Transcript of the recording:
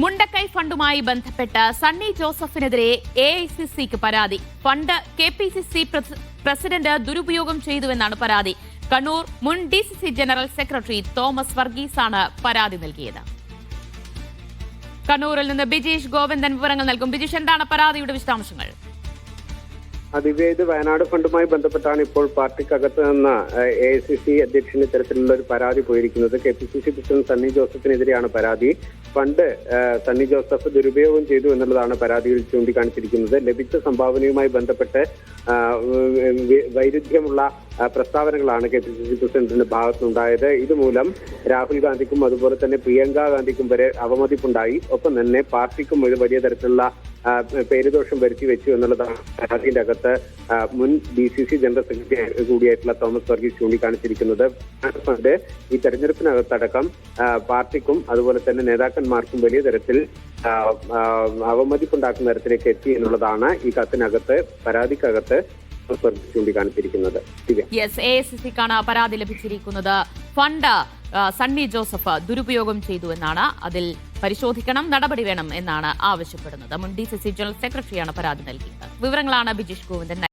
മുണ്ടക്കൈ ഫണ്ടുമായി ബന്ധപ്പെട്ട് സണ്ണി ജോസഫിനെതിരെ എഐസിസിക്ക് പരാതി. Fund KPCC president ദുരുപയോഗം ചെയ്തുവെന്നാണ് പരാതി. കണ്ണൂർ മുൻ ഡിസിസി ജനറൽ സെക്രട്ടറി തോമസ് വർഗീസാണ് പരാതി നൽകിയത്. കണ്ണൂരിൽ നിന്ന് ബിജീഷ് ഗോവിന്ദൻ വിവരങ്ങൾ നൽകും. ബിജീഷ്, എന്താണ് പരാതിയുടെ വിശദാംശങ്ങൾ? ദിവ്യ, ഇത് വയനാട് ഫണ്ടുമായി ബന്ധപ്പെട്ടാണ് ഇപ്പോൾ പാർട്ടിക്കകത്ത് നിന്ന് എഐസിസി അധ്യക്ഷന് ഇത്തരത്തിലുള്ള ഒരു പരാതി പോയിരിക്കുന്നത്. കെപിസിസി പ്രസിഡന്റ് സണ്ണി ജോസഫിനെതിരെയാണ് പരാതി. ഫണ്ട് സണ്ണി ജോസഫ് ദുരുപയോഗം ചെയ്തു എന്നുള്ളതാണ് പരാതിയിൽ ചൂണ്ടിക്കാണിച്ചിരിക്കുന്നത്. ലഭിച്ച സംഭാവനയുമായി ബന്ധപ്പെട്ട് വൈരുദ്ധ്യമുള്ള പ്രസ്താവനകളാണ് കെപിസിസി പ്രസിഡന്റിന്റെ ഭാഗത്തുനിന്നുണ്ടായത്. ഇതുമൂലം രാഹുൽ ഗാന്ധിക്കും അതുപോലെ തന്നെ പ്രിയങ്ക ഗാന്ധിക്കും വരെ അവമതിപ്പുണ്ടായി. ഒപ്പം തന്നെ പാർട്ടിക്കും ഒരു വലിയ തരത്തിലുള്ള പേരുദോഷം വരുത്തി വെച്ചു എന്നുള്ളതാണ് പരാതിയുടെ അകത്ത് മുൻ ഡിസിസി ജനറൽ സെക്രട്ടറി കൂടിയായിട്ടുള്ള തോമസ് വർഗീസ് ചൂണ്ടിക്കാണിച്ചിരിക്കുന്നത്. ഫണ്ട് ഈ തെരഞ്ഞെടുപ്പിനകത്തടക്കം പാർട്ടിക്കും അതുപോലെ തന്നെ നേതാക്കന്മാർക്കും വലിയ തരത്തിൽ അവമതിപ്പുണ്ടാക്കുന്ന തരത്തിലേക്ക് എത്തി എന്നുള്ളതാണ് ഈ കത്തിനകത്ത് പരാതിക്കകത്ത് ചൂണ്ടിക്കാണിച്ചിരിക്കുന്നത്. എഐസിസിക്കാണ് പരാതി ലഭിച്ചിരിക്കുന്നത്. ഫണ്ട് സണ്ണി ജോസഫ് ദുരുപയോഗം ചെയ്തു എന്നാണ്. അതിൽ പരിശോധിക്കണം, നടപടി വേണം എന്നാണ് ആവശ്യപ്പെടുന്നത്. മുൻ ഡിസിസി ജനറൽ സെക്രട്ടറിയാണ് പരാതി നൽകിയത്. വിവരങ്ങളാണ് ബിജീഷ് ഗോവിന്ദൻ